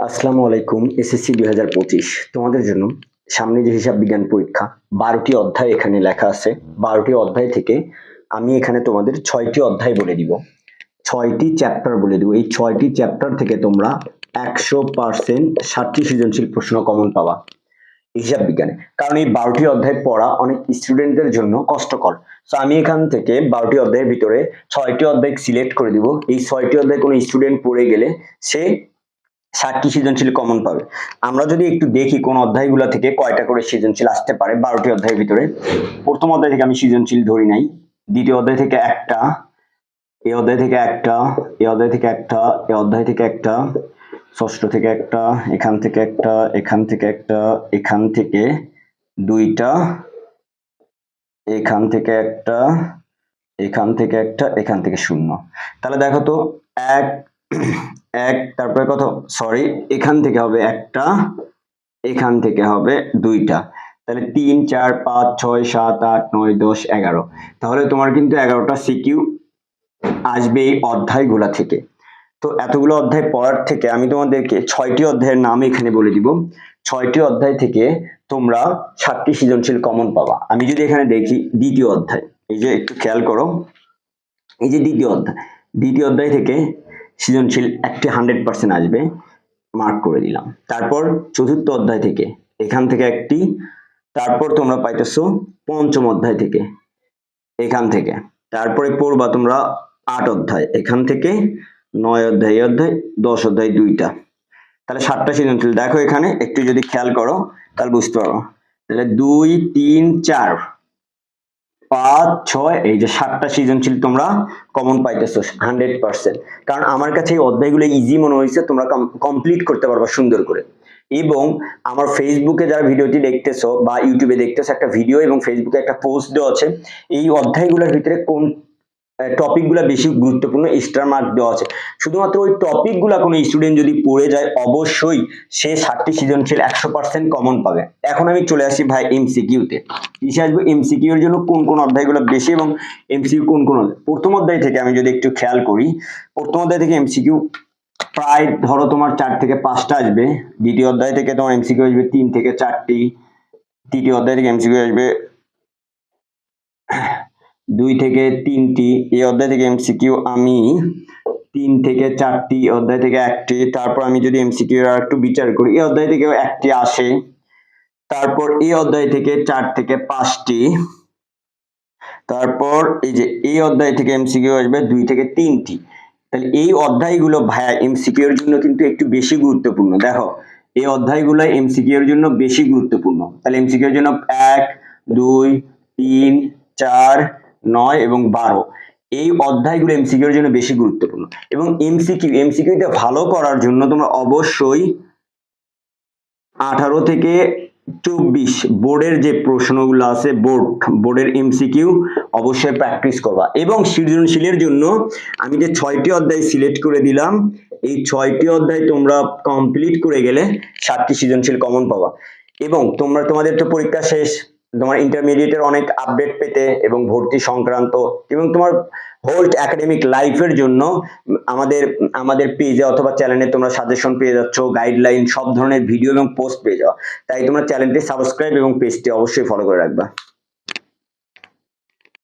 আসসালামু আলাইকুম। এসএসসি 2025 তোমাদের জন্য সামনে যে হিসাব বিজ্ঞান পরীক্ষা 12টি অধ্যায় এখানে লেখা আছে। 12টি অধ্যায় থেকে আমি এখানে তোমাদের 6টি অধ্যায় বলে দিব, 6টি চ্যাপ্টার বলে দিব। এই 6টি চ্যাপ্টার থেকে তোমরা 100% 60টি সৃজনশীল প্রশ্ন কমন পাবা হিসাব বিজ্ঞানে। কারণ এই 12টি অধ্যায় পড়া অনেক স্টুডেন্টদের জন্য কষ্টকর। সো আমি এখান থেকে 12টি অধ্যায়ের ভিতরে 6টি অধ্যায় সিলেক্ট করে দিব। এই 6টি অধ্যায় কোনো স্টুডেন্ট পড়ে গেলে সে 60টি সৃজনশীল কমন পাবে। আমরা যদি একটু দেখি কোন অধ্যায়গুলো থেকে কয়টা করে সৃজনশীল আসতে পারে 12টি অধ্যায়ের ভিতরে। প্রথম অধ্যায় থেকে আমি সৃজনশীল ধরি নাই, দ্বিতীয় অধ্যায় থেকে একটা, এই অধ্যায় থেকে একটা, এই অধ্যায় থেকে একটা, এই অধ্যায় থেকে একটা, ষষ্ঠ থেকে একটা, এখান থেকে একটা, এখান থেকে একটা, এখান থেকে দুইটা, এখান থেকে একটা, এখান থেকে একটা, এখান থেকে শূন্য। তাহলে দেখো তো এক এক তারপরে কত, সরি এখান থেকে হবে একটা, এখান থেকে হবে দুইটা, তাহলে 3 4 5 6 7 8 9 10 11। তাহলে তোমার কিন্তু 11টা সিকিউ আসবে এই অধ্যায়গুলা থেকে। তো এতগুলো অধ্যায় পড়ার থেকে আমি তোমাদেরকে 6টি অধ্যায়ের নাম এখানে বলে দিব। 6টি অধ্যায় থেকে তোমরা 60টি সৃজনশীল কমন পাবা। আমি যদি এখানে দেখি দ্বিতীয় অধ্যায়, এই যে একটু খেয়াল করো, এই যে দ্বিতীয় অধ্যায় থেকে সৃজনশীল একটি 100% আসবে, মার্ক করে দিলাম। তারপর চতুর্থ অধ্যায় থেকে এখান থেকে একটি, তারপর তোমরা পাইতেছো পঞ্চম অধ্যায় থেকে এখান থেকে, তারপরে পড়বা তোমরা 8 অধ্যায় এখান থেকে, 9 অধ্যায় এই অধ্যায়, 10 অধ্যায় দুইটা, তাহলে 7টা সৃজনশীল। দেখো এখানে একটু যদি খেয়াল করো তাহলে বুঝতে পারবো। তাহলে 2 3 4 5 6, এই যে 7টা সৃজনশীল তোমরা কমন পাইতেছো 100%। কারণ আমার কাছে এই অধ্যায়গুলো ইজি মনে হয়েছে, তোমরা কমপ্লিট করতে পারবা সুন্দর করে। এবং আমার ফেসবুকে যারা ভিডিওটি দেখতেছো বা ইউটিউবে দেখতেছো, একটা ভিডিও এবং ফেসবুকে একটা পোস্ট দেওয়া আছে, এই অধ্যায়গুলোর ভিতরে কোন টপিকগুলো বেশি গুরুত্বপূর্ণ স্টার মার্ক দেওয়া আছে। শুধুমাত্র ওই টপিকগুলো কোনো স্টুডেন্ট যদি পড়ে যায় অবশ্যই সে 60টি সৃজনশীল 100% কমন পাবে। এখন আমি চলে আসি ভাই এমসিকিউতে। কিসে আসবো? এমসিকিউ এর জন্য কোন কোন অধ্যায়গুলো বেশি এবং এমসিকিউ কোন কোন। প্রথম অধ্যায় থেকে আমি যদি একটু খেয়াল করি, প্রথম অধ্যায় থেকে এমসিকিউ প্রায় ধরো তোমার 4 থেকে 5টা আসবে। দ্বিতীয় অধ্যায় থেকে তোমার এমসিকিউ আসবে 3 থেকে 4টি। তৃতীয় অধ্যায় থেকে এমসিকিউ আসবে 2 থেকে 3টি। এই অধ্যায় থেকে এমসিকিউ আমি 3 থেকে 4টি, অধ্যায় থেকে 1টি। তারপর আমি যদি এমসিকিউ আর একটু বিচার করি, এই অধ্যায় থেকেও 1টি আসে। তারপর এই অধ্যায় থেকে 4 থেকে 5টি। তারপর এই যে এই অধ্যায় থেকে এমসিকিউ আসবে 2 থেকে 3টি। তাহলে এই অধ্যায়গুলো ভাইয়া এমসিকিউ এর জন্য কিন্তু একটু বেশি গুরুত্বপূর্ণ। দেখো এই অধ্যায়গুলো এমসিকিউ এর জন্য বেশি গুরুত্বপূর্ণ। তাহলে এমসিকিউ এর জন্য 1 2 3 4 9 এবং 12, এই অধ্যায়গুলো এমসিকিউ এর জন্য বেশি গুরুত্বপূর্ণ। এবং এমসিকিউতে ভালো করার জন্য তোমরা অবশ্যই 18 থেকে 24 বোর্ডের যে প্রশ্নগুলো আছে, বোর্ডের এমসিকিউ অবশ্যই প্র্যাকটিস করবা। এবং সৃজনশীলের জন্য আমি যে 6টি অধ্যায় সিলেক্ট করে দিলাম, এই 6টি অধ্যায় তোমরা কমপ্লিট করে গেলে 60টি সৃজনশীল কমন পাবা। এবং তোমাদের তো পরীক্ষা শেষ, তোমার ইন্টারমিডিয়েটের অনেক আপডেট পেতে এবং ভর্তি সংক্রান্ত এবং তোমার হোল একাডেমিক লাইফের জন্য আমাদের পেজে অথবা চ্যানেলে তোমরা সাজেশন পেয়ে যাচ্ছ, গাইডলাইন, সব ধরনের ভিডিও এবং পোস্ট পেয়ে যাও। তাই তোমরা চ্যানেলটি সাবস্ক্রাইব এবং পেজটি অবশ্যই ফলো করে রাখবা।